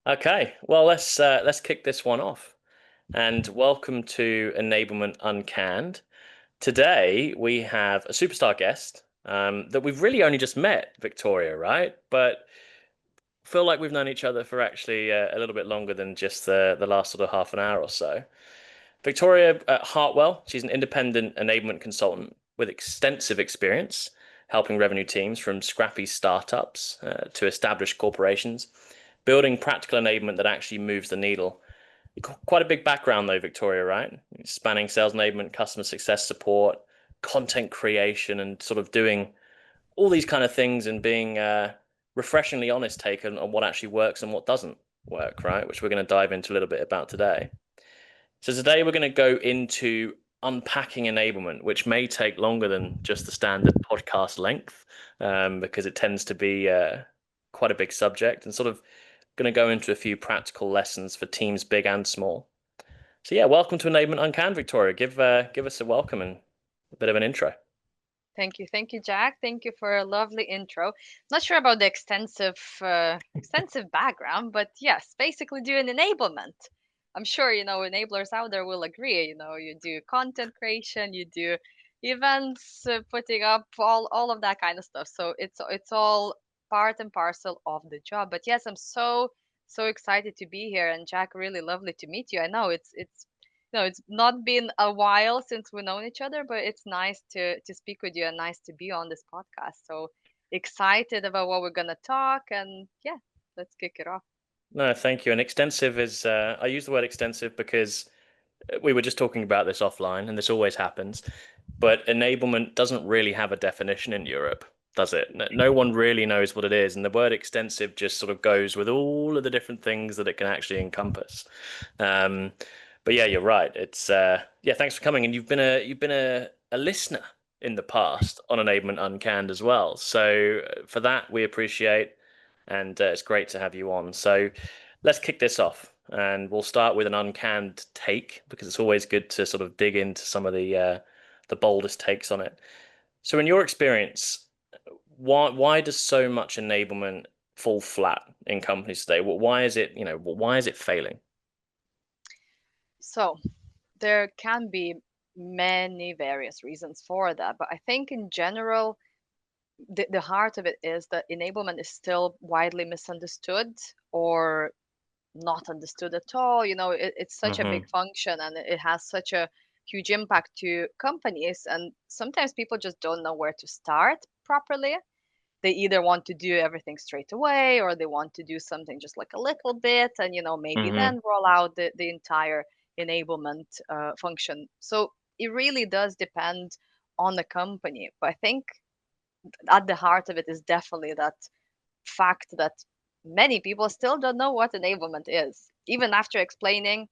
Okay, well let's kick this one off. And welcome to Enablement Uncanned. Today we have a superstar guest that we've really only just met, Viktorija, right? But feel like we've known each other for actually a little bit longer than just the last sort of half an hour or so. Viktorija Hartwell, she's an independent enablement consultant with extensive experience helping revenue teams from scrappy startups to established corporations, building practical enablement that actually moves the needle. Quite a big background though, Viktorija, right? Spanning sales enablement, customer success support, content creation, and sort of doing all these kind of things and being refreshingly honest take on what actually works and what doesn't work, right? Which we're going to dive into a little bit about today. So today we're going to go into unpacking enablement, which may take longer than just the standard podcast length, because it tends to be quite a big subject, and sort of going to go into a few practical lessons for teams big and small. So yeah, welcome to Enablement Uncanned, Viktorija. Give us a welcome and a bit of an intro. Thank you, Jack. Thank you for a lovely intro. Not sure about the extensive background, but yes, basically doing enablement. I'm sure enablers out there will agree. You do content creation, you do events, putting up all of that kind of stuff. So it's all part and parcel of the job. But yes, I'm so excited to be here, and Jack, really lovely to meet you. I know it's no, it's not been a while since we've known each other, but it's nice to speak with you and nice to be on this podcast. So excited about what we're gonna talk, and yeah, let's kick it off. No, thank you. And extensive is, I use the word extensive because we were just talking about this offline, and this always happens. But enablement doesn't really have a definition in Europe, does it? No one really knows what it is, and the word extensive just sort of goes with all of the different things that it can actually encompass. Um, but yeah, you're right. It's yeah. Thanks for coming, and you've been a listener in the past on Enablement Uncanned as well. So for that, we appreciate, and it's great to have you on. So let's kick this off, and we'll start with an uncanned take because it's always good to sort of dig into some of the boldest takes on it. So, in your experience, why does so much enablement fall flat in companies today? Why is it why is it failing? So there can be many various reasons for that, but I think in general, the heart of it is that enablement is still widely misunderstood or not understood at all. It's such a big Hmm. function and it has such a huge impact to companies. And sometimes people just don't know where to start properly. They either want to do everything straight away or they want to do something just like a little bit and, maybe Hmm. then roll out the entire enablement function. So it really does depend on the company. But I think at the heart of it is definitely that fact that many people still don't know what enablement is. Even after explaining,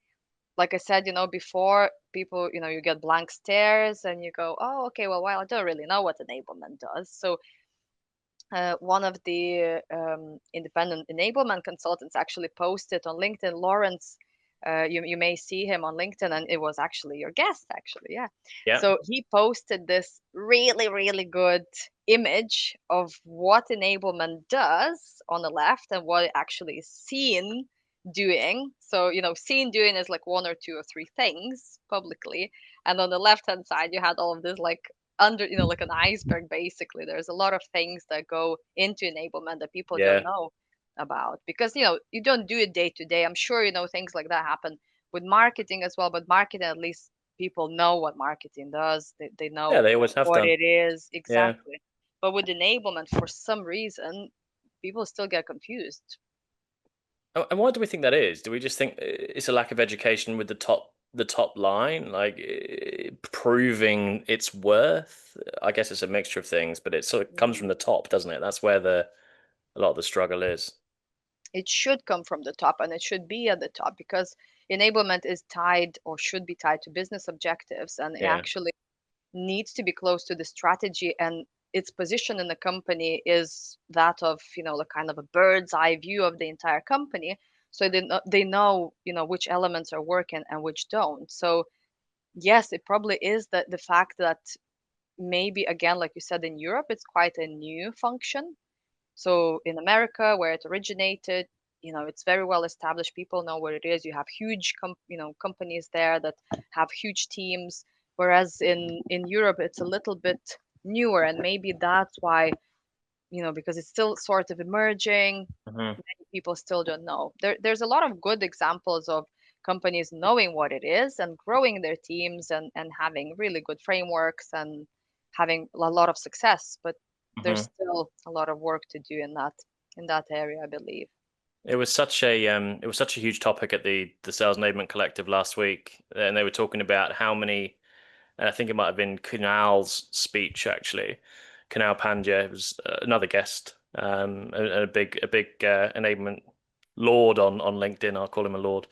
like I said, before people, you get blank stares and you go, oh, okay, well, I don't really know what enablement does. So one of the independent enablement consultants actually posted on LinkedIn, Lawrence. You may see him on LinkedIn, and it was actually your guest, actually. Yeah. Yeah. So he posted this really, really good image of what enablement does on the left and what it actually is seen doing. So, seen doing is like one or two or three things publicly. And on the left hand side, you had all of this like under like an iceberg. Basically, there's a lot of things that go into enablement that people don't Yeah. know about because you don't do it day to day. I'm sure things like that happen with marketing as well, but marketing, at least people know what marketing does. They Yeah. know They always have what done. it is Yeah. exactly. But with enablement, for some reason, people still get confused. And why do we think that is? Do we just think it's a lack of education with the top line, like proving its worth? I guess it's a mixture of things, but it sort of comes from Mm. the top, doesn't it? That's where a lot of the struggle is. It should come from the top and it should be at the top because enablement is tied or should be tied to business objectives, and it Yeah. actually needs to be close to the strategy, and its position in the company is that of the kind of a bird's eye view of the entire company, so they know which elements are working and which don't. So yes, it probably is that the fact that maybe again, like you said, in Europe, it's quite a new function. So in America, where it originated, it's very well established. People know what it is. You have huge, companies there that have huge teams. Whereas in Europe, it's a little bit newer, and maybe that's why, because it's still sort of emerging. Hmm. Many people still don't know. There's a lot of good examples of companies knowing what it is and growing their teams and having really good frameworks and having a lot of success. But there's Hmm. still a lot of work to do in that area, I believe. It was such a huge topic at the Sales Enablement Collective last week, and they were talking about how many. And I think it might have been Kunal's speech actually. Kunal Pandya was another guest, and a big enablement lord on LinkedIn. I'll call him a lord.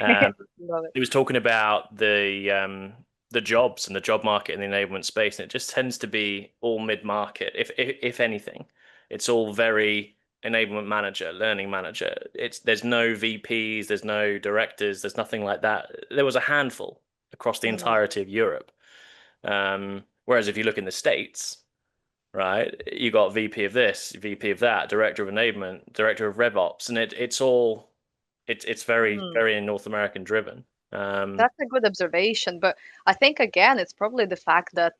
Um, Love it. he was talking about the jobs and the job market in the enablement space, and it just tends to be all mid-market. If anything, it's all very enablement manager, learning manager. There's no VPs, there's no directors, there's nothing like that. There was a handful across the Mm, entirety of Europe. Whereas if you look in the States, right, you got VP of this, VP of that, director of enablement, director of RevOps, and it's very, mm. very North American driven. Um, That's a good observation, but I think again, it's probably the fact that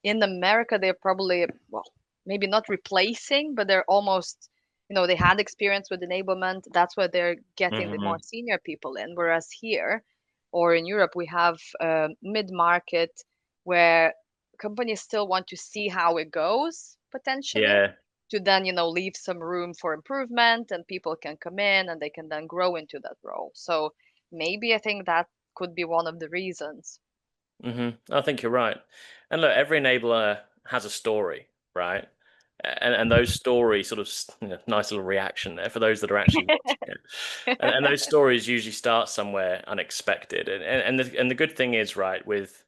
in America they're probably, well, maybe not replacing, but they're almost, they had experience with enablement. That's where they're getting the more mhm. senior people in. Whereas here or in Europe, we have mid-market where companies still want to see how it goes potentially Yeah. to then, leave some room for improvement and people can come in and they can then grow into that role. So maybe I think that could be one of the reasons. I think you're right. And look, every enabler has a story, right? And those stories sort of nice little reaction there for those that are actually watching it. And those stories usually start somewhere unexpected. And the good thing is, right, with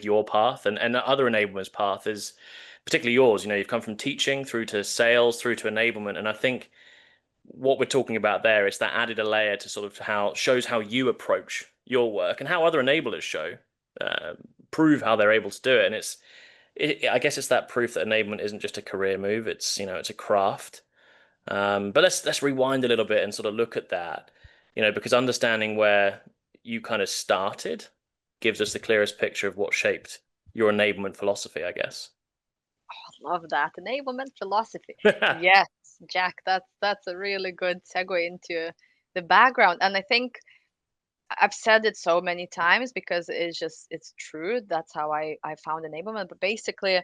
your path and the other enablements path is particularly yours, you've come from teaching through to sales, through to enablement. And I think what we're talking about there is that added a layer to sort of how shows how you approach your work and how other enablers show uh, prove how they're able to do it. And I guess it's that proof that enablement isn't just a career move. It's a craft. But let's rewind a little bit and sort of look at that, because understanding where you kind of started gives us the clearest picture of what shaped your enablement philosophy, I guess. Love that enablement philosophy. Yes, Jack, that's a really good segue into the background. And I think I've said it so many times because it's true. That's how I found enablement. But basically,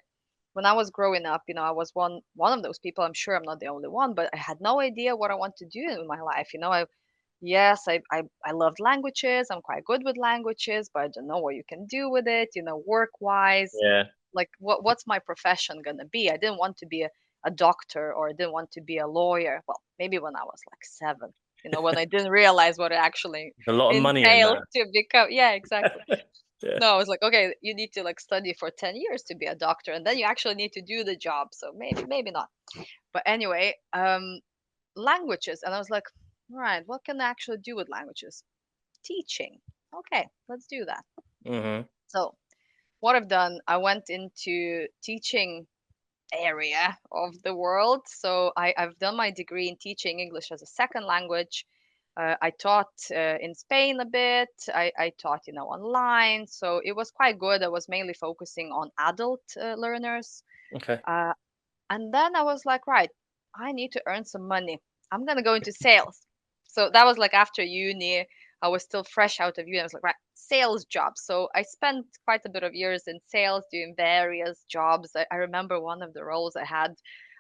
when I was growing up, I was one of those people. I'm sure I'm not the only one, but I had no idea what I want to do in my life. I loved languages. I'm quite good with languages, but I don't know what you can do with it, work wise. Yeah. Like what's my profession gonna be? I didn't want to be a doctor or I didn't want to be a lawyer. Well, maybe when I was like 7, when I didn't realize what it actually A lot of money in entails that. to become, yeah, exactly. Yeah. No, I was like, okay, you need to like study for 10 years to be a doctor and then you actually need to do the job. So maybe not. But anyway, languages. And I was like, right, what can I actually do with languages? Teaching. Okay, let's do that. Hmm. So what I've done, I went into teaching area of the world. So I've done my degree in teaching English as a second language. I taught in Spain a bit. I taught, online. So it was quite good. I was mainly focusing on adult learners. Okay. Uh, and then I was like, right, I need to earn some money. I'm gonna go into sales. So that was like after uni. I was still fresh out of uni. I was like, right, sales jobs. So I spent quite a bit of years in sales doing various jobs. I remember one of the roles I had,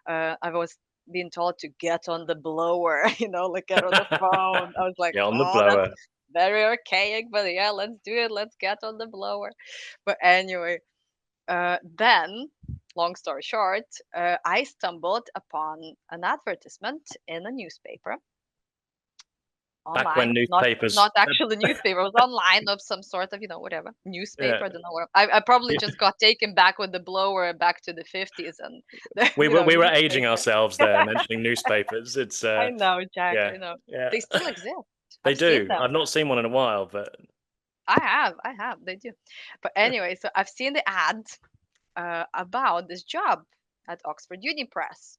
I was being told to get on the blower, like get on the phone. I was like, Yeah, on the oh, that's blower. very archaic, but yeah, let's do it. Let's get on the blower. But anyway, then, long story short, I stumbled upon an advertisement in a newspaper Back when online, not newspapers. actually newspaper. It was online of some sort of, whatever Yeah. newspaper. I don't know what. I probably just got taken back with the blower back to the 50s and the We were aging newspaper. ourselves there, mentioning newspapers. It's I know, Jack. yeah, I know. yeah. They still exist. They I've seen do. them. I've not seen one in a while, but I have. They do. But anyway, so I've seen the ad. about this job at Oxford Uni Press,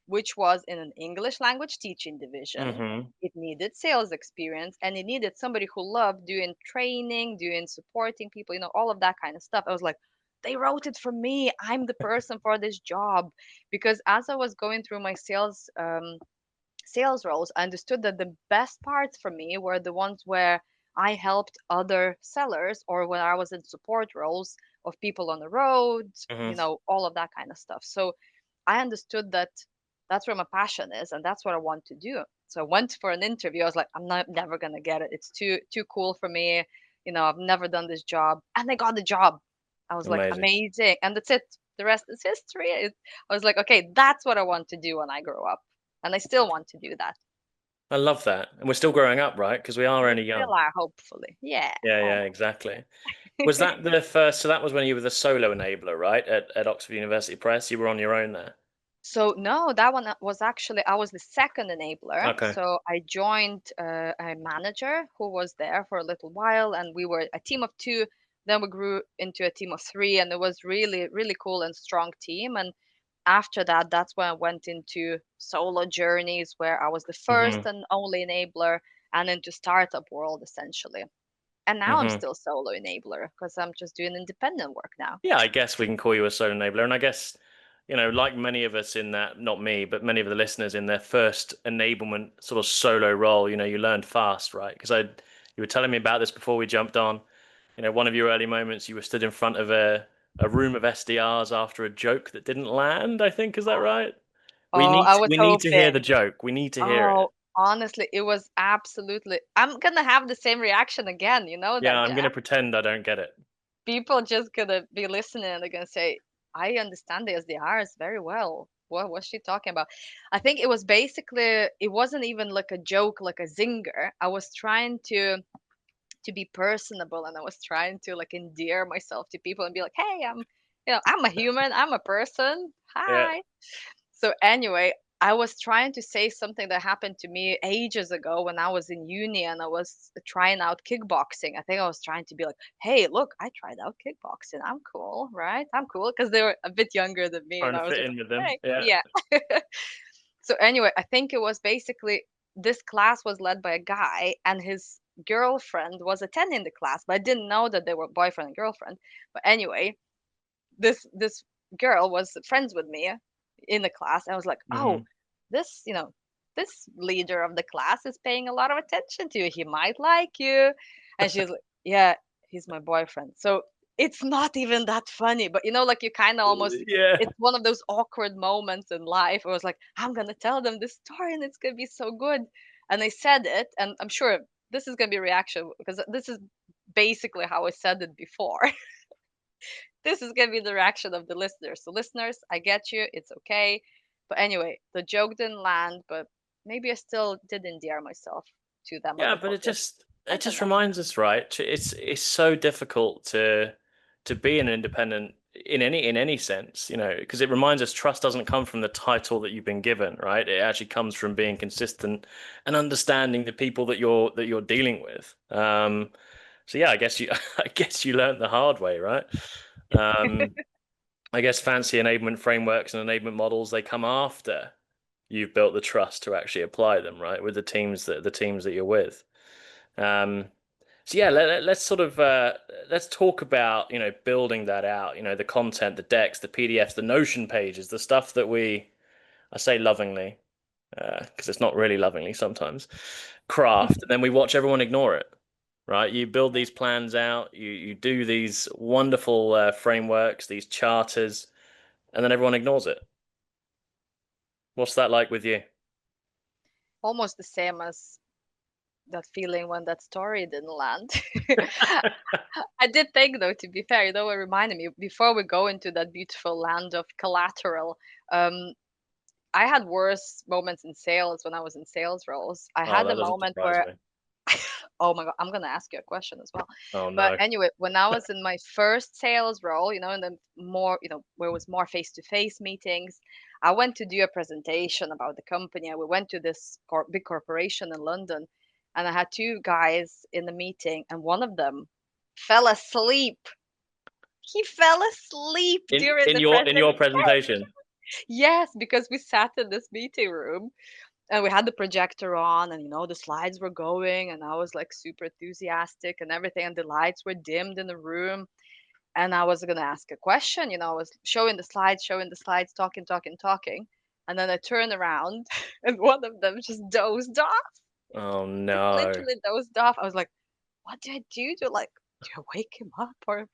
which was in an English language teaching division. Mm-hmm. It needed sales experience, and it needed somebody who loved doing training, doing supporting people, all of that kind of stuff. I was like, they wrote it for me. I'm the person for this job. Because as I was going through my sales roles, I understood that the best parts for me were the ones where I helped other sellers, or when I was in support roles of people on the road, Mm-hmm. all of that kind of stuff. So I understood that that's where my passion is, and that's what I want to do. So I went for an interview. I was like, I'm not never gonna get it. It's too cool for me. I've never done this job, and I got the job. I was like, Amazing. amazing, and that's it. The rest is history. I was like, okay, that's what I want to do when I grow up, and I still want to do that. I love that. And we're still growing up, right? Because we are We only still young. are, hopefully. Yeah, Yeah, yeah, almost. exactly. Was that the first? So that was when you were the solo enabler, right? At Oxford University Press, you were on your own there. So no, that one was actually I was the second enabler. Okay. So I joined a manager who was there for a little while, and we were a team of two. Then we grew into a team of three, and it was really, really cool and strong team. And after that, that's when I went into solo journeys, where I was the first Mm-hmm. and only enabler, and into startup world essentially. And now I'm Mm-hmm. still solo enabler because I'm just doing independent work now. Yeah, I guess we can call you a solo enabler. And I guess, like many of us in that, not me, but many of the listeners in their first enablement sort of solo role, you learned fast, right? Because you were telling me about this before we jumped on. One of your early moments, you were stood in front of a room of SDRs after a joke that didn't land, I think. Is that right? We Oh, need I to, was we need to hear the hoping. joke. We need to hear it. Oh, honestly, it was absolutely. I'm gonna have the same reaction again. You know Yeah, that, I'm gonna Jack. pretend I don't get it. People just gonna be listening and they're gonna say, "I understand the SDRs very well. What was she talking about?" I think it was basically. It wasn't even like a joke, like a zinger. I was trying to be personable, and I was trying to like endear myself to people and be like, "Hey, I'm a human. I'm a person. Yeah. Hi." So anyway, I was trying to say something that happened to me ages ago when I was in uni and I was trying out kickboxing. I think I was trying to be like, "Hey, look, I tried out kickboxing. I'm cool, right? I'm cool," because they were a bit younger than me, Trying and to I was fit like, in with them. "Hey, Yeah. yeah." So anyway, I think it was basically this class was led by a guy, and his girlfriend was attending the class, but I didn't know that they were boyfriend and girlfriend. But anyway, this girl was friends with me in the class. I was like, oh, Hmm. this this leader of the class is paying a lot of attention to you. He might like you. And she's like, yeah, he's my boyfriend. So it's not even that funny, but like you kind of almost, Yeah. it's one of those awkward moments in life. I was like, I'm gonna tell them this story and it's gonna be so good. And I said it, and I'm sure this is gonna be a reaction because this is basically how I said it before. This is gonna be the reaction of the listeners. So listeners, I get you. It's okay. But anyway, the joke didn't land, but maybe I still did endear myself to them a Yeah, but little it bit. just I it don't just know. reminds us, right? It's so difficult to be an independent in any sense, because it reminds us trust doesn't come from the title that you've been given, right? It actually comes from being consistent and understanding the people that you're dealing with. So yeah, I guess you I guess you learned the hard way, right? Um, I guess fancy enablement frameworks and enablement models, they come after you've built the trust to actually apply them, right? With the teams that you're with. Um, so yeah, let's sort of let's talk about building that out. The content, the decks, the PDFs, the Notion pages, the stuff that I say lovingly because it's not really lovingly sometimes craft, and then we watch everyone ignore it. Right? You build these plans out, you do these wonderful frameworks, these charters, and then everyone ignores it. What's that like with you? Almost the same as that feeling when that story didn't land. I did think though, to be fair, it reminded me before we go into that beautiful land of collateral. Um, I had worse moments in sales when I was in sales roles. I Oh, had a that doesn't moment surprise where me. oh my God, I'm gonna ask you a question as well. Oh But no. anyway, when I was in my first sales role, and then more, where it was more face-to-face meetings, I went to do a presentation about the company. And we went to this big corporation in London, and I had two guys in the meeting, and one of them fell asleep He fell asleep during In the your presentation. presentation. Yes, because we sat in this meeting room and we had the projector on, and the slides were going, and I was like super enthusiastic and everything, and the lights were dimmed in the room, and I was gonna ask a question. I was showing the slides, talking, talking, talking, and then I turned around and one of them just dozed off. Oh Just no. literally dozed off. I was like, what do I do to like do I wake him up? Or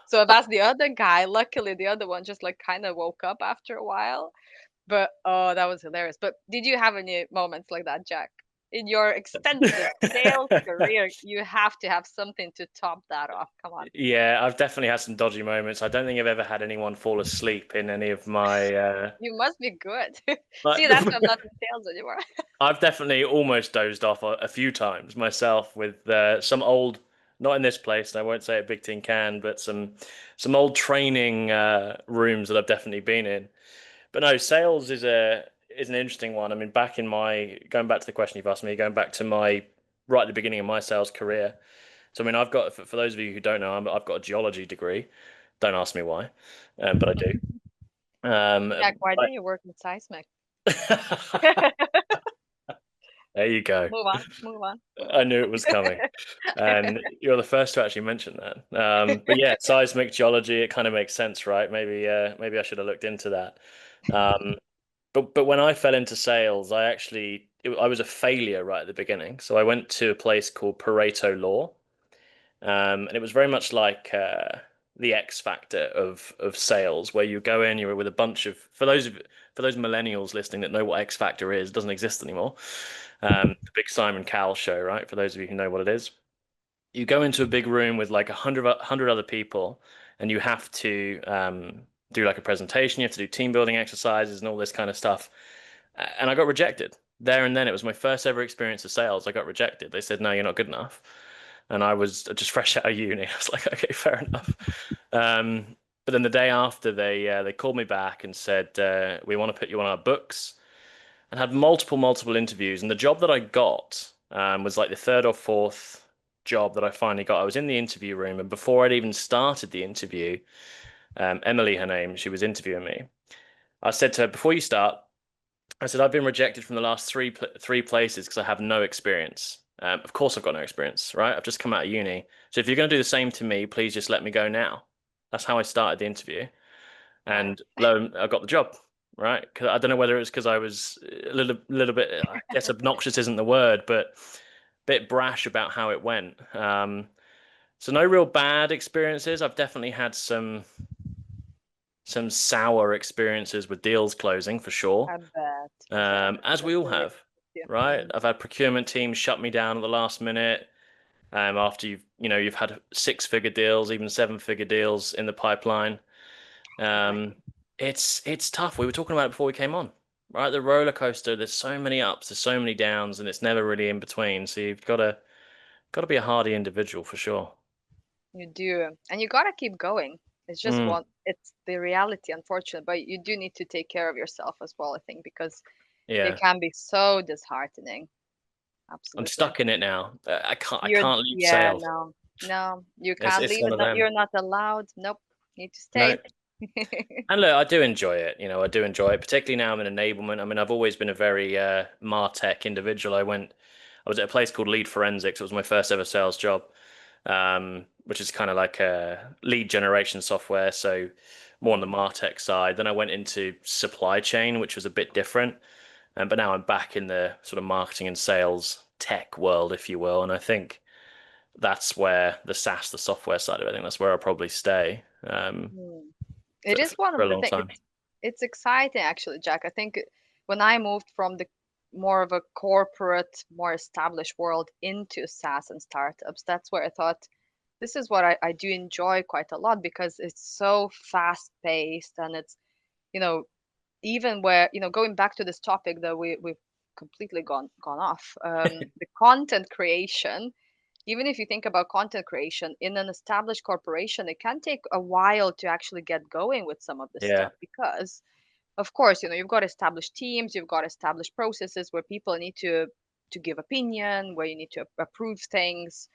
so I've asked the other guy. Luckily the other one just like kind of woke up after a while. But oh, that was hilarious. But did you have any moments like that, Jack? In your extensive sales career, you have to have something to top that off. Come on. Yeah, I've definitely had some dodgy moments. I don't think I've ever had anyone fall asleep in any of my You must be good. like See, that's why I'm not in sales anymore. I've definitely almost dozed off a few times myself with some old, not in this place, and I won't say it Bigtincan, but some old training rooms that I've definitely been in. But no, sales is an interesting one. I mean, back in my going back to the question you've asked me, going back to my right at the beginning of my sales career. So I mean, I've got for those of you who don't know, I've got a geology degree. Don't ask me why, but I do. Jack, why don't you work in seismic? There you go. Move on, move on, move I on. knew it was coming. And you're the first to actually mention that. But yeah, seismic geology, it kind of makes sense, right? Maybe I should have looked into that. Um, but when I fell into sales, I was a failure right at the beginning. So I went to a place called Pareto Law, and it was very much like the X factor of sales, where you go in, you're with a bunch of for those millennials listening that know what X factor is, it doesn't exist anymore. The big Simon Cowell show, right? For those of you who know what it is, you go into a big room with like a hundred other people, and you have to do like a presentation. You have to do team building exercises and all this kind of stuff. And I got rejected there and then. It was my first ever experience of sales. I got rejected. They said, "No, you're not good enough." And I was just fresh out of uni. I was like, "Okay, fair enough." But then the day after, they called me back and said, "We want to put you on our books." And had multiple interviews. And the job that I got was like the third or fourth job that I finally got. I was in the interview room, and before I'd even started the interview, Emily, her name, she was interviewing me. I said to her, "Before you start," I said, "I've been rejected from the last three places because I have no experience. Of course, I've got no experience, right? I've just come out of uni. So if you're going to do the same to me, please just let me go now." That's how I started the interview. Wow. And lo, I got the job, right? 'Cause I don't know whether it was because I was a little bit, I guess obnoxious isn't the word, but a bit brash about how it went. So no real bad experiences. I've definitely had some sour experiences with deals closing for sure, I bet. I as bet we all you're right. have, Yeah. right? Mm. I've had procurement teams shut me down at the last minute. After you've had six-figure deals, even seven-figure deals in the pipeline. Right. Um, it's tough. We were talking about it before we came on, right? The roller coaster. There's so many ups, there's so many downs, and it's never really in between. So you've got to be a hardy individual for sure. You do. And you gotta keep going. It's just Mm, it's the reality, unfortunately. But you do need to take care of yourself as well, I think, because it yeah, can be so disheartening. I'm Absolutely. stuck in it now. I can't leave Yeah, sales. no, no, you It's can't it's leave one it. of No, them. you're not allowed. Nope. Need to No, stay. and look, I do enjoy it. I do enjoy it, particularly now I'm in enablement. I mean, I've always been a very Martech individual. I was at a place called Lead Forensics. It was my first ever sales job, which is kind of like a lead generation software, so more on the Mm, Martech side. Then I went into supply chain, which was a bit different, but now I'm back in the sort of marketing and sales tech world, if you will. And I think that's where the SaaS, the software side of it, I think that's where I'll probably stay mm. for, It is one for of a the long things. time. It's exciting actually, Jack. I think when I moved from the more of a corporate, more established world into SaaS and startups, that's where I thought this is what I do enjoy quite a lot because it's so fast paced and it's, you know, even where, going back to this topic that we've completely gone off, the content creation. Even if you think about content creation in an established corporation, it can take a while to actually get going with some of this Yeah, stuff because, of course, you've got established teams, you've got established processes where people need to give opinion, where you need to approve things,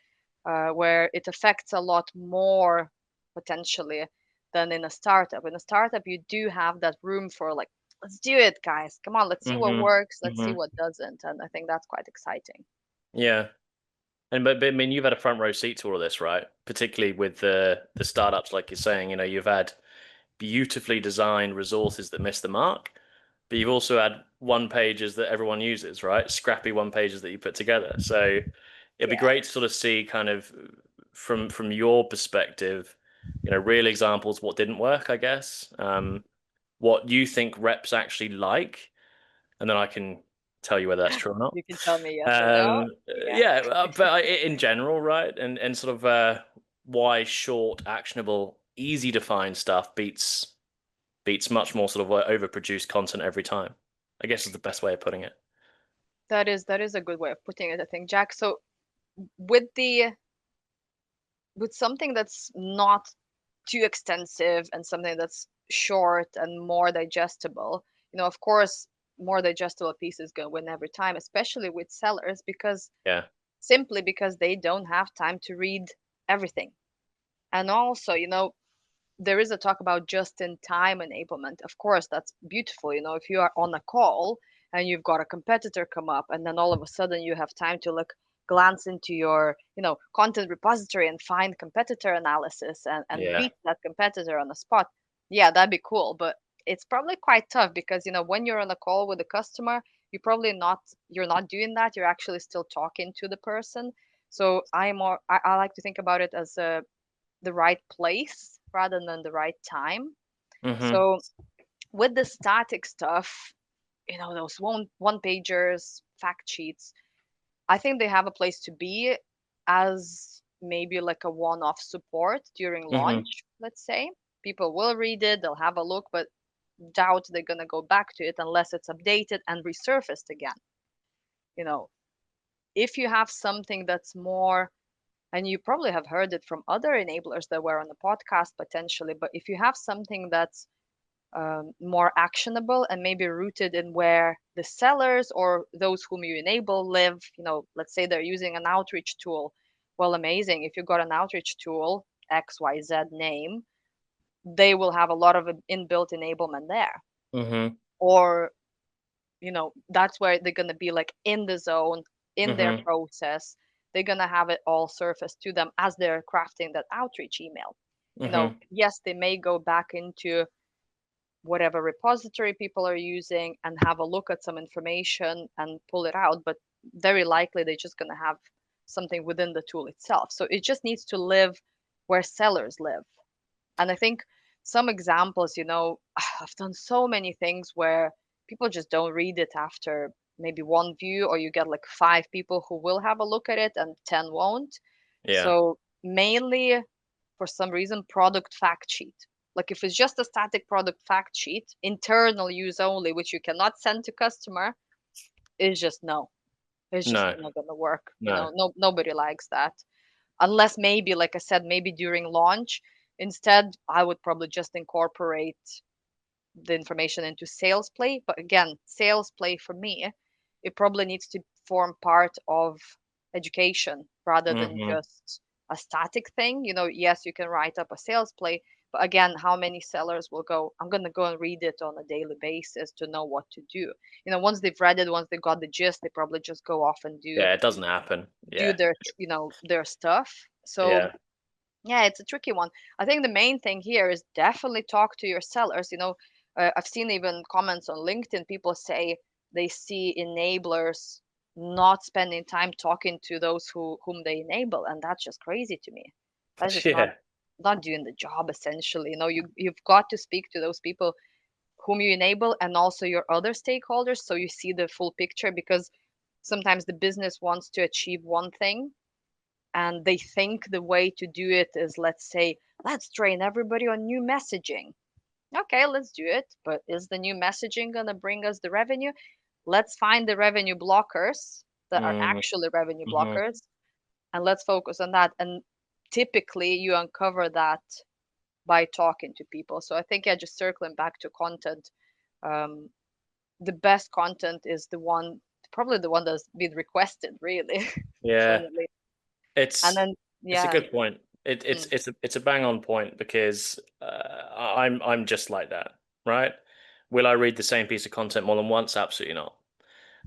where it affects a lot more potentially. than in a startup. In a startup, you do have that room for like, let's do it, guys. Come on, let's see what Mm-hmm. works, let's see Mm-hmm. what doesn't. And I think that's quite exciting. Yeah. And but I mean, you've had a front row seat to all of this, right? Particularly with the startups, like you're saying, you've had beautifully designed resources that miss the mark, but you've also had one pages that everyone uses, right? Scrappy one pages that you put together. So it'd be Yeah. great to sort of see kind of from your perspective, real examples what didn't work, I guess. What you think reps actually like, and then I can tell you whether that's true or not. You can tell me yes or no. Yeah. Yeah, but in general, right, and sort of why short, actionable, easy to find stuff beats much more sort of overproduced content every time. I guess is the best way of putting it. That is a good way of putting it, I think, Jack. So with the with something that's not too extensive and something that's short and more digestible, of course, more digestible pieces go win every time, especially with sellers, because Yeah. simply because they don't have time to read everything. And also, there is a talk about just in time enablement. Of course, that's beautiful. If you are on a call and you've got a competitor come up, and then all of a sudden you have time to look, glance into your, content repository and find competitor analysis and Yeah. beat that competitor on the spot. Yeah, that'd be cool. But it's probably quite tough because, when you're on a call with a customer, you're not doing that. You're actually still talking to the person. So I like to think about it as the right place rather than the right time. Mm-hmm. So with the static stuff, those one pagers, fact sheets, I think they have a place to be as maybe like a one-off support during Mm-hmm. launch, let's say. People will read it, they'll have a look, but doubt they're gonna go back to it unless it's updated and resurfaced again. You know, if you have something that's more, and you probably have heard it from other enablers that were on the podcast potentially, but if you have something that's more actionable and maybe rooted in where the sellers or those whom you enable live, let's say they're using an outreach tool. Well, amazing. If you've got an outreach tool, XYZ name, they will have a lot of inbuilt enablement there. Mm-hmm. Or, that's where they're going to be like in the zone, in their Mm-hmm. process. They're going to have it all surfaced to them as they're crafting that outreach email. Mm-hmm. Yes, they may go back into whatever repository people are using and have a look at some information and pull it out, but very likely they're just going to have something within the tool itself. So it just needs to live where sellers live. And I think some examples, I've done so many things where people just don't read it after maybe one view, or you get like 5 people who will have a look at it and 10 won't. Yeah. So mainly for some reason, product fact sheet. Like if it's just a static product fact sheet, internal use only, which you cannot send to customer, is just no. It's just No. not gonna work. No. No, nobody likes that. Unless maybe, like I said, maybe during launch. Instead, I would probably just incorporate the information into sales play. But again, sales play for me, it probably needs to form part of education rather than Mm-hmm. just a static thing. Yes, you can write up a sales play, but again, how many sellers will go, I'm going to go and read it on a daily basis to know what to do? Once they've read it, once they got the gist, they probably just go off and do Yeah, it doesn't happen. do Yeah. their stuff. So Yeah. yeah, it's a tricky one. I think the main thing here is definitely talk to your sellers. I've seen even comments on LinkedIn. People say they see enablers not spending time talking to those whom they enable, and that's just crazy to me. That's just not Yeah. not doing the job essentially. You've got to speak to those people whom you enable and also your other stakeholders so you see the full picture, because sometimes the business wants to achieve one thing and they think the way to do it is, let's say, let's train everybody on new messaging. Okay, let's do it. But is the new messaging going to bring us the revenue? Let's find the revenue blockers that are actually revenue Mm-hmm. blockers and let's focus on that. And typically you uncover that by talking to people. So I think, yeah, just circling back to content, um, the best content is probably the one that's been requested, really, Yeah. funnily. And It's then, it's a yeah, good point. Mm. It's a bang on point because I'm just like that, right? Will I read the same piece of content more than once? Absolutely not.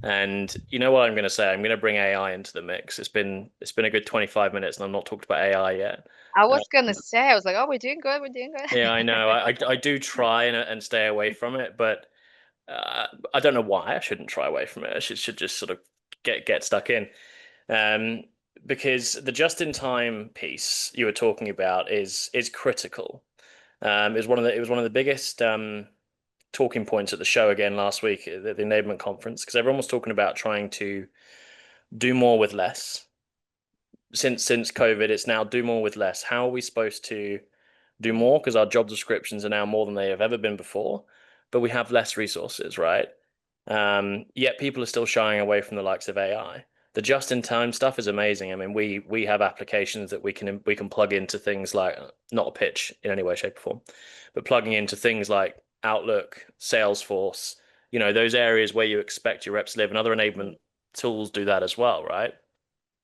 And you know what I'm going to say? I'm going to bring AI into the mix. It's been a good 25 minutes, and I've not talked about AI yet. I Uh, was gonna say, I was like, oh, we're doing good, we're doing yeah, good. I know. I do try and stay away from it, but I don't know why I shouldn't try away from it. I should just sort of get stuck in. Um, because the just-in-time piece you were talking about is critical. It was one of the biggest talking points at the show again last week at the Enablement conference because everyone was talking about trying to do more with less. Since COVID, it's now do more with less. How are we supposed to do Mm, more? Because our job descriptions are now more than they have ever been before, but we have less resources, right? Yet people are still shying away from the likes of AI. The just-in-time stuff is amazing. I mean, we have applications that we can plug into things like not a pitch in any way, shape, or form, but plugging into things like Outlook, Salesforce, those areas where you expect your reps to live, and other mm, enablement tools do that as well, right?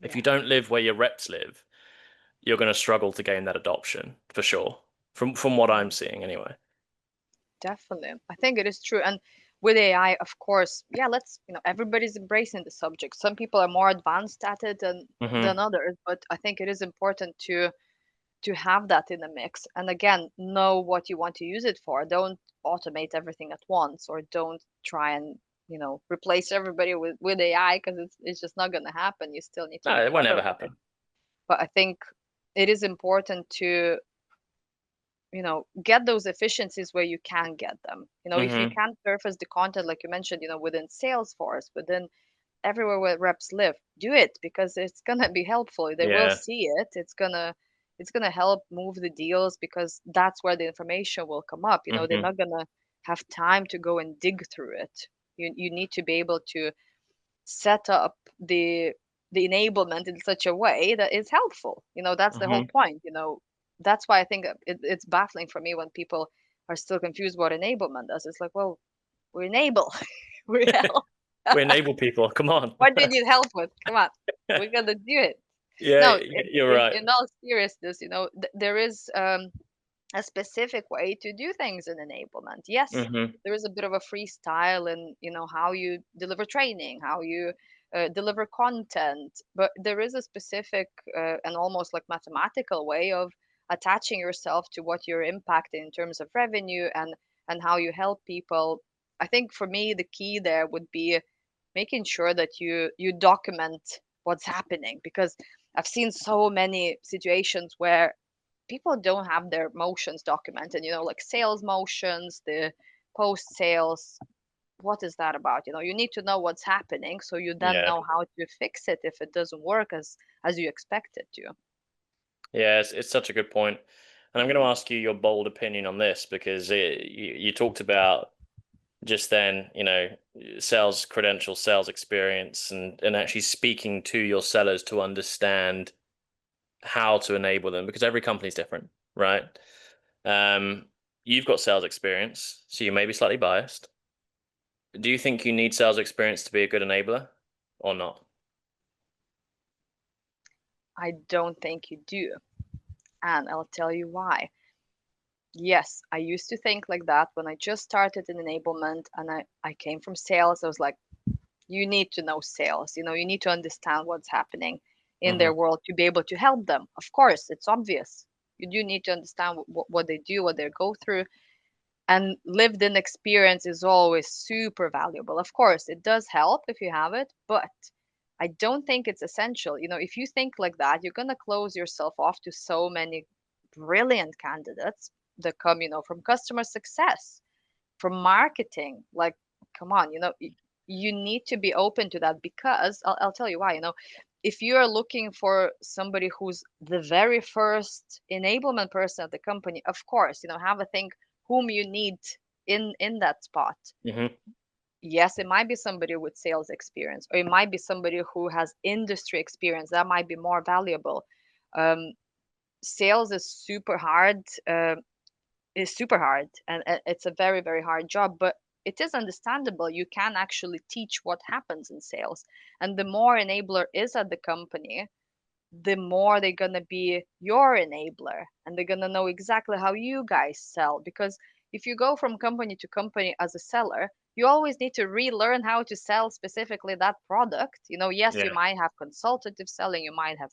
If you yeah. don't live where your reps live, you're going to struggle to gain that adoption for sure. From what I'm Mm. seeing, anyway. Definitely. I think it is true. And with AI, of course, yeah, everybody's embracing the subject. Some people are more advanced at it than Hmm. others, but I think it is important to have that in the mix. And again, know what you want to use it for. Don't automate everything at once, or don't try and, replace everybody with AI, because it's just not gonna happen. You still need to No, look it won't ever otherwise. happen. But I think it is important to get those efficiencies where you can get them. If you Hmm. can surface the content, like you mentioned, within Salesforce, within everywhere where reps live, do it, because it's gonna be helpful. They will Yeah. see it. It's gonna help move the deals, because that's where the information will come up. They're Hmm. not gonna have time to go and dig through it. You need to be able to set up the enablement in such a way that is helpful. That's the whole Hmm. point. That's why I think it's baffling for me when people are still confused what enablement does. It's like, well, we enable, we help. We enable people. Come on. What do you need help with? Come on, we're gonna do it. Yeah, No, you're right. in all seriousness, there is a specific way to do things in enablement. Yes, Hmm. there is a bit of a freestyle in, how you deliver training, how you deliver content, but there is a specific and almost like mathematical way of attaching yourself to what you're impacting in terms of revenue and how you help people. I think for me the key there would be making sure that you document what's happening, because I've seen so many situations where people don't have their motions documented, like sales motions, the post sales. What is that about? You need to know what's happening, so you then Yeah. know how to fix it if it doesn't work as you expect it to. Yeah, it's such a good point. And I'm going to Mm. ask you your bold opinion on this because you talked about just then, sales credentials, sales experience, and actually speaking to your sellers to understand how to enable them because every company's different, right? Um, you've got sales experience, so you may be slightly biased. Do you think you need sales experience to be a good enabler or not? I don't think you do, and I'll tell you why. Yes, I used to think like that when I just started in enablement, and I came from sales. I was like, you need to know sales. You need to understand what's happening in Hmm. their world to be able to help them. Of course, it's obvious. You do need to understand what they do, what they go through, and lived in experience is always super valuable. Of course, it does help if you have it, but I don't think it's essential. If you think like that, you're going to close yourself off to so many brilliant candidates that come, from customer success, from marketing. Like, come on, you need to be open to that, because I'll tell you why. If you are looking for somebody who's the very first enablement person at the company, of course, have a think whom you need in that spot. Hmm. Yes, it might be somebody with sales experience, or it might be somebody who has industry experience. That might be more valuable. um, Sales is super hard, and it's a very, very hard job, but it is understandable. You can actually teach what happens in sales, and the more enabler is at the company, the more they're gonna be your enabler, and they're gonna know exactly how you guys sell. Because if you go from company to company as a seller, you always need to relearn how to sell specifically that product. Yes, you Yeah. might have consultative selling, you might have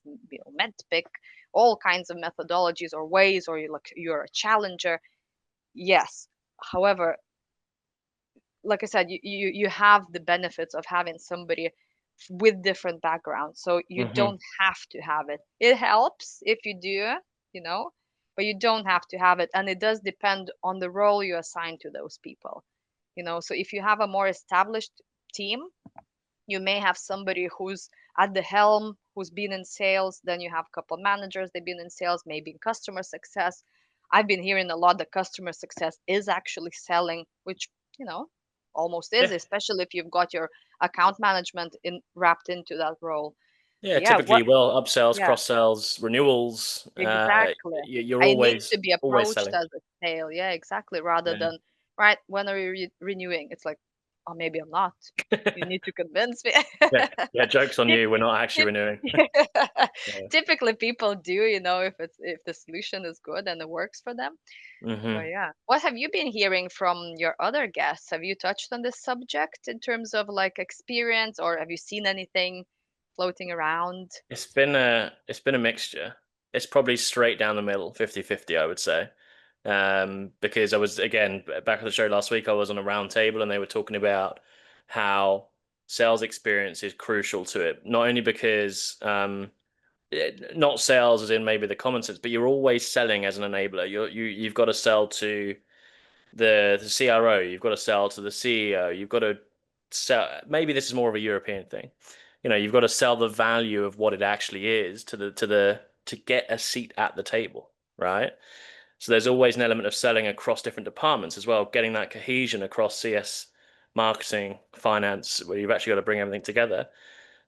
pick all kinds of methodologies or ways, or you're a challenger. Yes. However, like I said, you have the benefits of having somebody with different backgrounds, so you Hmm. don't have to have it. It helps if you do, you know, but you don't have to have it, and it does depend on the role you assign to those people. So if you have a more established team, you may have somebody who's at the helm, who's been in sales. Then you have a couple of managers, they've been in sales, maybe in customer success. I've been hearing a lot that customer success is actually selling, which you know almost is, Yeah. especially if you've got your account management in wrapped into that role. Yeah, Yeah, typically, what well, upsells, yeah, cross sells, renewals. exactly. You're I need to be always approached selling. as a sale. Yeah, exactly. Rather Yeah. than, right, when are you renewing? It's like, oh, maybe I'm not. You need to convince me. Yeah, yeah. Jokes on Tip, you. We're not actually tip, renewing. yeah. Yeah. Typically people do, if the solution is good and it works for them. But Hmm. yeah. What have you been hearing from your other guests? Have you touched on this subject in terms of like experience, or have you seen anything floating around? It's been a mixture. It's probably straight down the middle, 50-50, I would say. Because I was again back at the show last week, I was on a round table and they were talking about how sales experience is crucial to it. Not only because not sales as in maybe the common sense, but you're always selling as an enabler. You've got to sell to the CRO, you've got to sell to the CEO, you've got to sell. Maybe this is more of a European thing. You've got to sell the value of what it actually is to get a seat at the table, right? So there's always an element of selling across different departments as well, getting that cohesion across CS, marketing, finance, where you've actually got to bring everything together.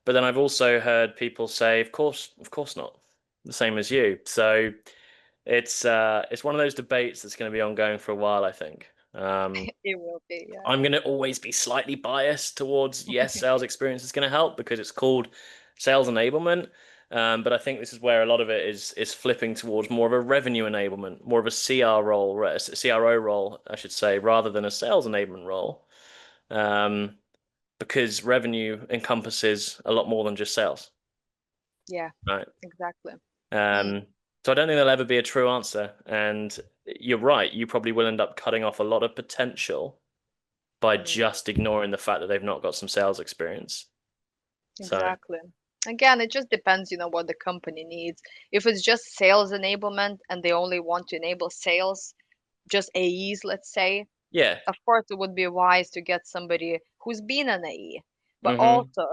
But then I've also heard people say, of course not, the same as you. So it's one of those debates that's going to be ongoing for a while, I think. It will be, yeah. I'm going to always be slightly biased towards yes, sales experience is going to help because it's called sales enablement. But I think this is where a lot of it is flipping towards more of a revenue enablement, more of a CR role, a CRO role, I should say, rather than a sales enablement role. Um, because revenue encompasses a lot more than just sales, Yeah, right? exactly. Mm, Um, so I don't think there'll ever be a true answer. And you're right, you probably will end up cutting off a lot of potential by mm, just ignoring the fact that they've not got some sales experience. So exactly. Again, it just depends, what the company needs. If it's just sales enablement and they only want to enable sales, just AEs, let's say, yeah. of course it would be wise to get somebody who's been an AE. But Hmm. also,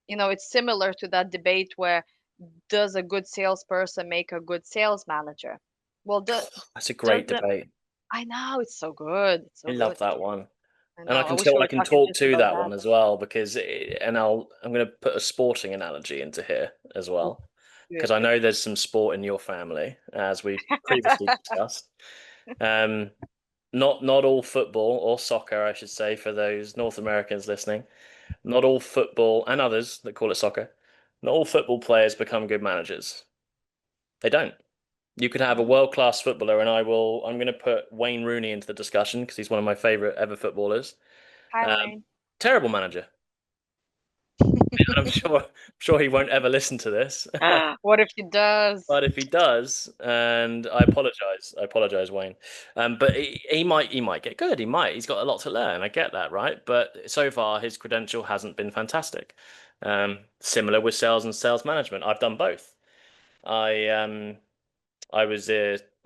it's similar to that debate where does a good salesperson make a good sales manager? Well, That's a does great it? debate. I know it's so good. It's I so good. love that one. I And know. I wish we I were can talking talk just to about that that. one as well because I'm going to put a sporting analogy into here as Ooh, well do because it, I do it. know there's some sport in your family as we previously discussed. Um, not all football or soccer, I should say, for those North Americans listening. Not all football and others that call it soccer. Not all football players become good managers. They don't. You could have a No. world-class footballer, and I'm going to put Wayne Rooney into the discussion because he's one of my favorite ever footballers. Hi, Um, Wayne. terrible manager. I'm sure he won't ever listen to this. What if he does? But if he does, and I apologize, Wayne. But he might get good. He's got a lot to learn. I get that, right? But so far, his credential hasn't been fantastic. Similar with sales and sales management. I've done both. I was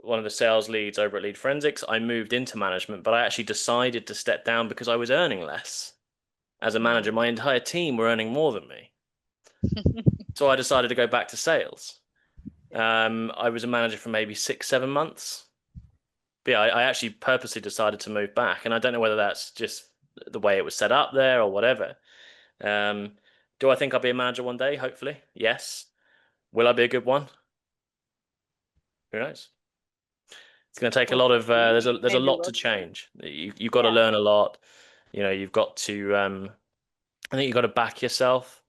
one of the sales leads over at Lead Forensics. I moved into management, but I actually decided to step down because I was earning less. As a manager, Mm. my entire team were earning more than me. So I decided to go back to sales. I was a manager for maybe 6, 7 months. But yeah, I actually purposely decided to move back, and I don't know whether that's just the way it was set up there or whatever. Um, do I think I'll be a manager one day? Hopefully, yes. Will I be a good one? Who knows? It's going to take a We'll lot of. see. There's a Maybe lot to we'll see. change. You've got to Yeah. learn a lot. You've got to. I think you've got to back yourself.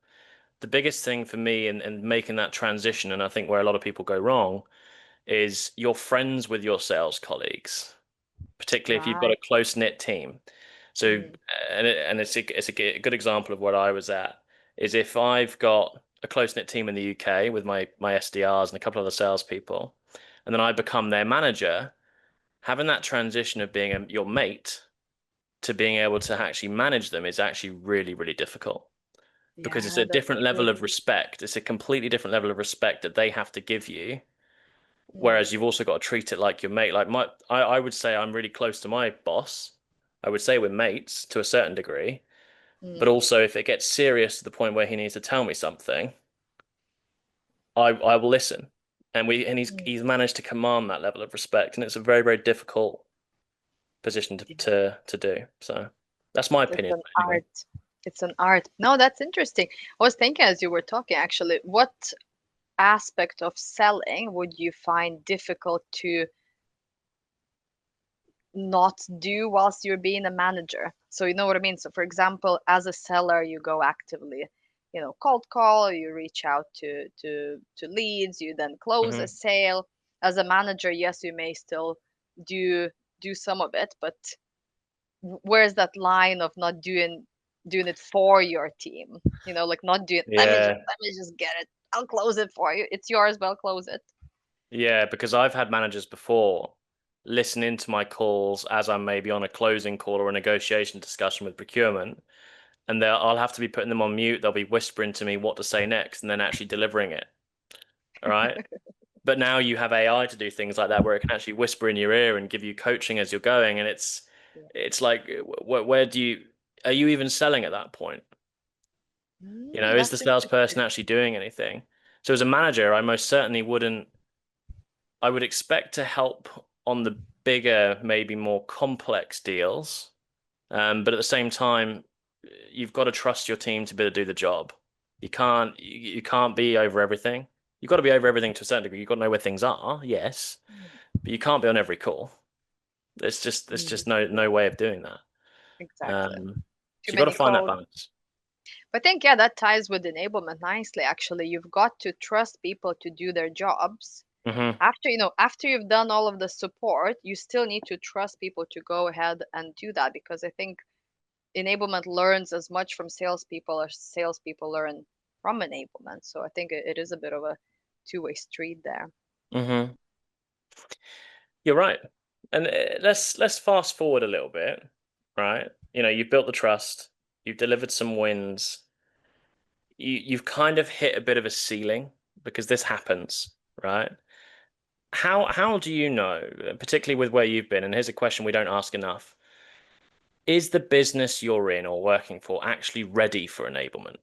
the biggest thing for me in making that transition, and I think where a lot of people go wrong, is you're friends with your sales colleagues, particularly if you've got Right. a close-knit team. So, Mm, and it's a good example of what I was at, is if I've got a close-knit team in the UK with my SDRs and a couple of other salespeople, and then I become their manager, having that transition of being your mate to being able to actually manage them is actually really, really difficult because it's yeah, a that's different level true. of respect. It's a completely different level of respect that they have to give you. Mm, Whereas you've also got to treat it like your mate. Like I would say I'm really close to my boss. I would say we're mates to a certain degree, but mm, also if it gets serious to the point where he needs to tell me something, I will listen. And mm. he's managed to command that level of respect, and it's a very, very difficult position Yeah, to do. So that's my it's opinion an anyway. art. It's an art. No, that's interesting. I was thinking as you were talking, actually, what aspect of selling would you find difficult to not do whilst you're being a manager? So you know what I mean? So for example, as a seller, you go actively, cold call, you reach out to leads, you then close a Hmm. sale. As a manager, yes, you may still do do some of it, but where's that line of not doing it for your team? Like not doing, Yeah, let me just get it. I'll close it for you. It's yours, but I'll close it. yeah, because I've had managers before listen into my calls as I'm maybe on a closing call or a negotiation discussion with procurement, and I'll have to be putting them on mute. They'll be whispering to me what to say next, and then actually delivering it. All right. But now you have AI to do things like that, where it can actually whisper in your ear and give you coaching as you're going, and Yeah. it's like, where do you are you even selling at that point? Is the That's salesperson interesting. actually doing anything? So as a manager, I most certainly wouldn't. I would expect to help on the bigger, maybe more complex deals. But at the same time, you've got to trust your team to be able to do the job. You can't be over everything. You've got to be over everything to a certain degree. You've got to know where things are, yes, Mm, but you can't be on every call. There's mm, just no way of doing that. exactly. So Too you've got to many find that calls. balance. I think, yeah, that ties with enablement nicely, actually. You've got to trust people to do their jobs. Hmm. After you've done all of the support, you still need to trust people to go ahead and do that, because I think enablement learns as much from salespeople as salespeople learn from enablement. So I think it is a bit of a two-way street there. Hmm. You're right. And let's fast forward a little bit, right? You've built the trust, you've delivered some wins, you've kind of hit a bit of a ceiling because this happens, right? How do you know, particularly with where you've been, and here's a question we don't ask enough, is the business you're in or working for actually ready for enablement?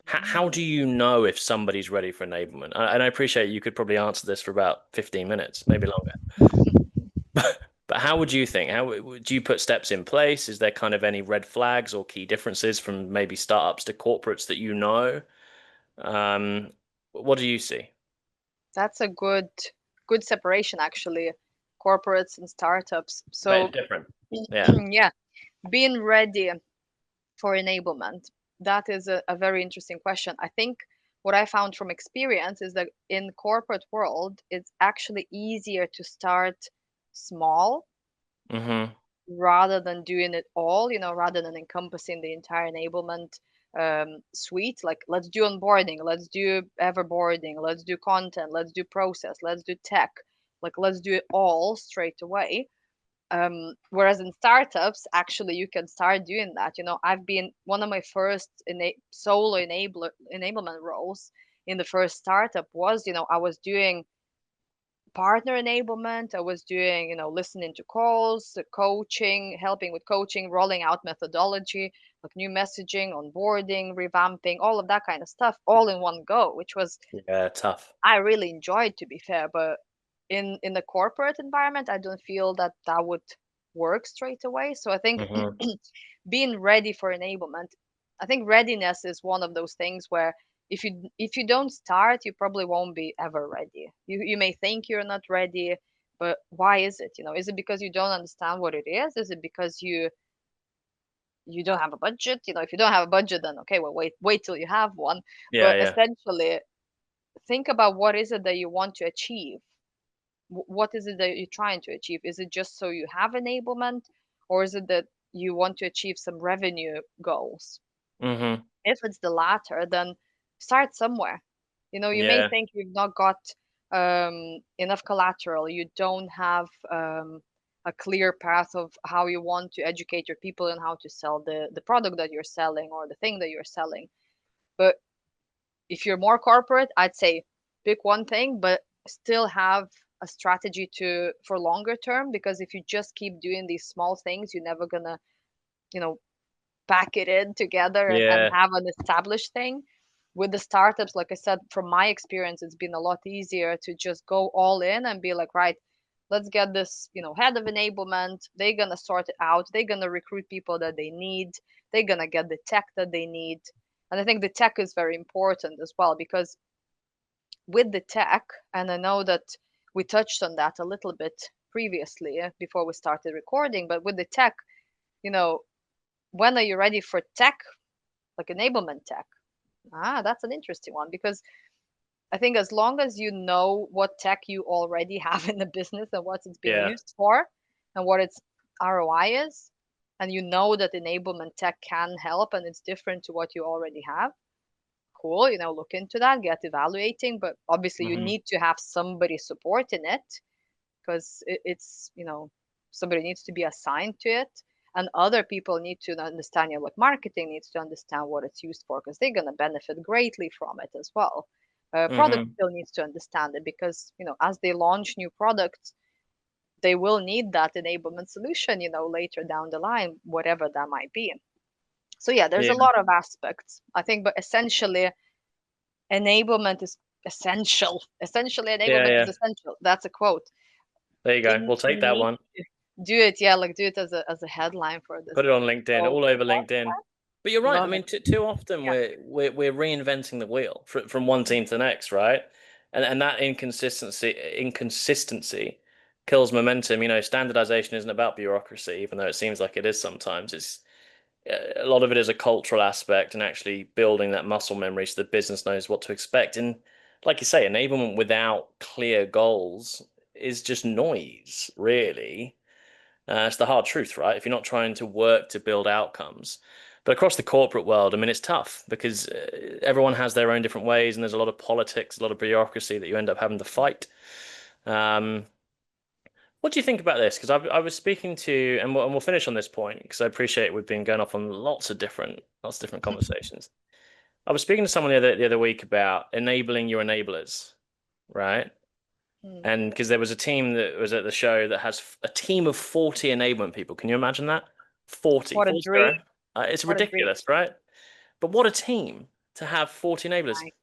How Mm. do you know if somebody's ready for enablement? And I appreciate you could probably answer this for about 15 minutes, maybe longer. But how would you think? Do you put steps in place? Is there kind of any red flags or key differences from maybe startups to corporates that you know? Um, what do you see? That's a good separation, actually, corporates and startups. But it's So different. Yeah. yeah, being ready for enablement, that is a very interesting question. I think what I found from experience is that in corporate world, it's actually easier to start small Hmm. rather than doing it all, rather than encompassing the entire enablement suite. Like, let's do onboarding, let's do everboarding, let's do content, let's do process, let's do tech. Like, let's do it all straight away. Whereas in startups, actually, you can start doing that. I've been one of my first solo enablement roles in the first startup was, I was doing partner enablement. I was doing, listening to calls, coaching, helping with coaching, rolling out methodology, like new messaging, onboarding, revamping, all of that kind of stuff, all in one go, which was Yeah, tough. I really enjoyed, to be fair. But in the corporate environment, I don't feel that that would work straight away. So I think Hmm. being ready for enablement, I think readiness is one of those things where if you don't start, you probably won't be ever ready. You may think you're not ready, but why is it? Is it because you don't understand what it is? Is it because you don't have a budget. If you don't have a budget, then okay, well, wait till you have one. Yeah, But yeah. essentially, think about what is it that you want to achieve. What is it that you're trying to achieve? Is it just so you have enablement, or is it that you want to achieve some revenue goals? Mm-hmm. If it's the latter, then start somewhere. You may Yeah. think you've not got enough collateral, you don't have a clear path of how you want to educate your people and how to sell the product that you're selling or the thing that you're selling. But if you're more corporate, I'd say pick one thing, but still have a strategy for longer term, because if you just keep doing these small things, you're never gonna, you know, pack it in together and Yeah. have an established thing. With the startups, like I said, from my experience, it's been a lot easier to just go all in and be like, right, let's get this, head of enablement. They're gonna sort it out. They're gonna recruit people that they need. They're gonna get the tech that they need. And I think the tech is very important as well, because with the tech, and I know that we touched on that a little bit previously before we started recording, but with the tech, you know, when are you ready for tech, like enablement tech? That's an interesting one, because I think as long as you know what tech you already have in the business and what it's being Yeah. used for and what its ROI is, and you know that enablement tech can help and it's different to what you already have, cool, look into that, get evaluating. But obviously, you Mm-hmm. need to have somebody supporting it, because it's, somebody needs to be assigned to it. And other people need to understand, like marketing needs to understand what it's used for, because they're going to benefit greatly from it as well. Product Mm-hmm. still needs to understand it, because, as they launch new products, they will need that enablement solution, later down the line, whatever that might be. So yeah, there's a Yeah. lot of aspects, I think, but essentially enablement is essential. Essentially, Yeah, enablement is yeah. essential. That's a quote. There you go. You We'll take that need one. to do it. Yeah, like do it as a headline for this Put it on thing. LinkedIn, So all over LinkedIn. But you're right. I love it. mean, too often Yeah. we're reinventing the wheel from one team to the next, right? And that inconsistency kills momentum. Standardization isn't about bureaucracy, even though it seems like it is sometimes. It's a lot of it is a cultural aspect and actually building that muscle memory so the business knows what to expect. And like you say, enablement without clear goals is just noise, really. It's the hard truth, right? If you're not trying to work to build outcomes. But across the corporate world, I mean, it's tough because everyone has their own different ways, and there's a lot of politics, a lot of bureaucracy that you end up having to fight. Um, what do you think about this? Because I was speaking to, and we'll finish on this point because I appreciate we've been going off on lots of different conversations. I was speaking to someone the other week about enabling your enablers, right? Hmm. And because there was a team that was at the show that has a team of 40 enablement people. Can you imagine that? 40, What a 40. dream. It's What a dream. ridiculous, right? But what a team to have 40 enablers. Like,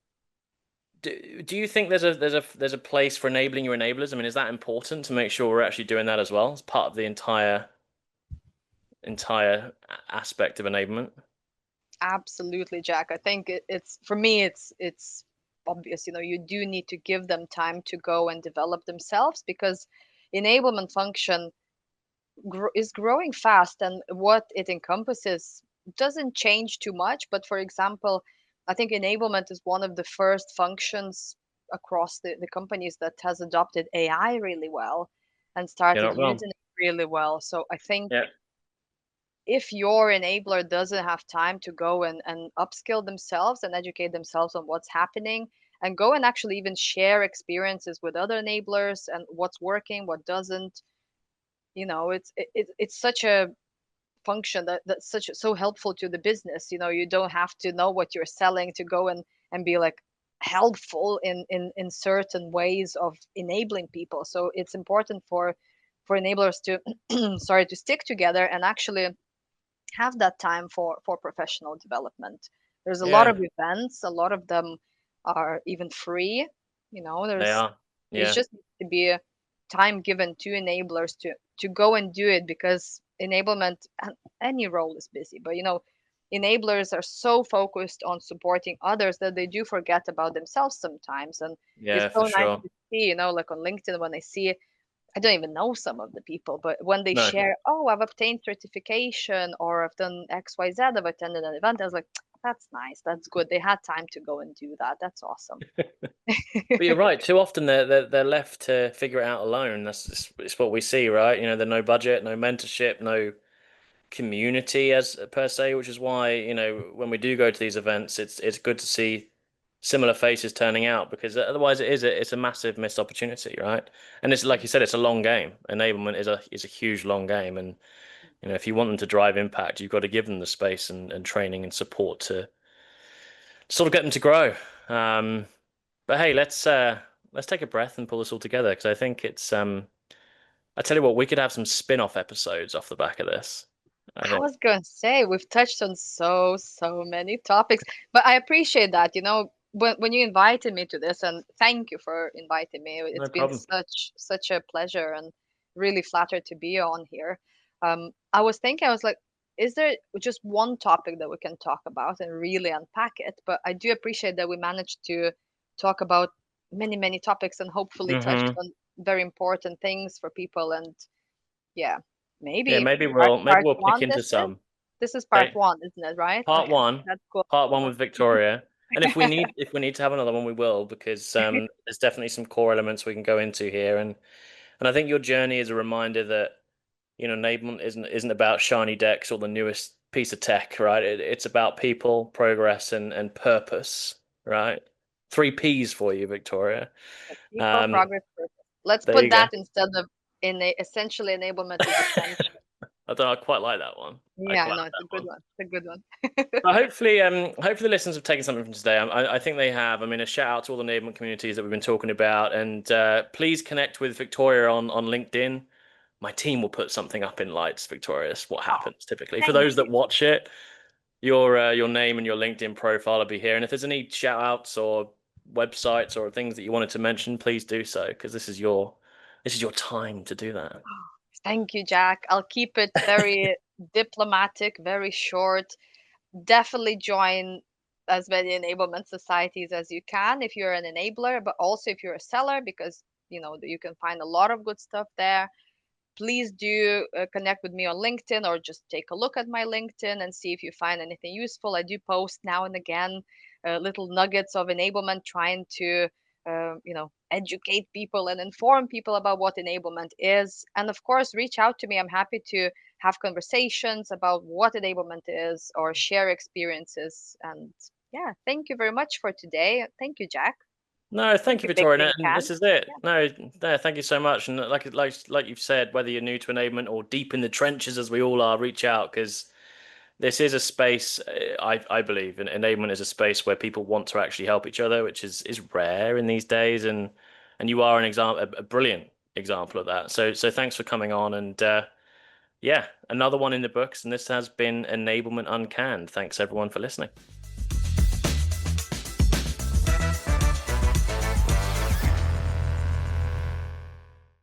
Do you think there's a place for enabling your enablers? I mean, is that important to make sure we're actually doing that as well as part of the entire aspect of enablement? absolutely, Jack. I think it's for me. It's obvious. You do need to give them time to go and develop themselves, because enablement function is growing fast, and what it encompasses doesn't change too much. But for example, I think enablement is one of the first functions across the companies that has adopted AI really well and You're started not wrong. using it really well. So I think Yeah, if your enabler doesn't have time to go and upskill themselves and educate themselves on what's happening, and go and actually even share experiences with other enablers and what's working, what doesn't, it's such a function that's so helpful to the business. You don't have to know what you're selling to go and be like helpful in certain ways of enabling people. So it's important for enablers to sorry, to stick together and actually have that time for professional development. There's a lot yeah, of events, a lot of them are even free. they There's are. it's Yeah, just needs to be a time given to enablers to go and do it, because enablement and any role is busy. But enablers are so focused on supporting others that they do forget about themselves sometimes. And it's yeah, for so nice sure. to see, like on LinkedIn, when I see I don't even know some of the people, but when they No. share, oh, I've obtained certification or I've done XYZ, I've attended an event, I was like, that's nice, that's good. They had time to go and do that. That's awesome. But you're right. Too often they're left to figure it out alone. It's what we see, right? You know, there's no budget, no mentorship, no community as per se, which is why, you know, when we do go to these events, it's good to see similar faces turning out because otherwise it's a massive missed opportunity, right? And it's like you said, it's a long game. Enablement is a huge long game, and you know, if you want them to drive impact, you've got to give them the space and training and support to sort of get them to grow. Um, but hey, let's take a breath and pull this all together because I think it's I tell you what, we could have some spin-off episodes off the back of this. I I think. was going to say we've touched on so many topics, but I appreciate that, when you invited me to this, and thank you for inviting me. No It's been problem. such a pleasure and really flattered to be on here. I was thinking, I was like, is there just one topic that we can talk about and really unpack it? But I do appreciate that we managed to talk about many topics and hopefully touched Hmm. on very important things for people. And yeah, Yeah, maybe maybe part we'll pick one into this is? some. This is part Okay, one, isn't it, right? part Okay, one, that's cool. part one Cool. with Victoria. And if we need to have another one, we will because there's definitely some core elements we can go into here. And I think your journey is a reminder that you know enablement isn't about shiny decks or the newest piece of tech, right? It's about people, progress, and purpose, right? Three P's for you, Victoria. People, Um, progress, purpose. Let's there put you go. that instead of essentially enablement is essential. I don't know, I quite like that one. I Yeah, quite no, like it's a that good one. one. It's a good one. But hopefully the listeners have taken something from today. I think they have. I mean, a shout out to all the enablement communities that we've been talking about, and please connect with Victoria on LinkedIn. My team will put something up in lights, Victoria. That's what Oh, happens typically. For thank those that you. watch it, your name and your LinkedIn profile will be here. And if there's any shout outs or websites or things that you wanted to mention, please do so because this is your time to do that. Thank you, Jack. I'll keep it very diplomatic, very short. Definitely join as many enablement societies as you can if you're an enabler, but also if you're a seller, because you can find a lot of good stuff there. Please do connect with me on LinkedIn or just take a look at my LinkedIn and see if you find anything useful. I do post now and again little nuggets of enablement, trying to educate people and inform people about what enablement is. And of course, reach out to me. I'm happy to have conversations about what enablement is or share experiences. And yeah, thank you very much for today. Thank you, Jack. No, Thank thank you, you, Victoria, and Bigtincan. this is it. Yeah. No, thank you so much. And like you've said, whether you're new to enablement or deep in the trenches as we all are, reach out because this is a space. I believe, and enablement is a space where people want to actually help each other, which is rare in these days. And you are an example, a brilliant example of that. So thanks for coming on, and yeah, another one in the books. And this has been Enablement Uncanned. Thanks everyone for listening.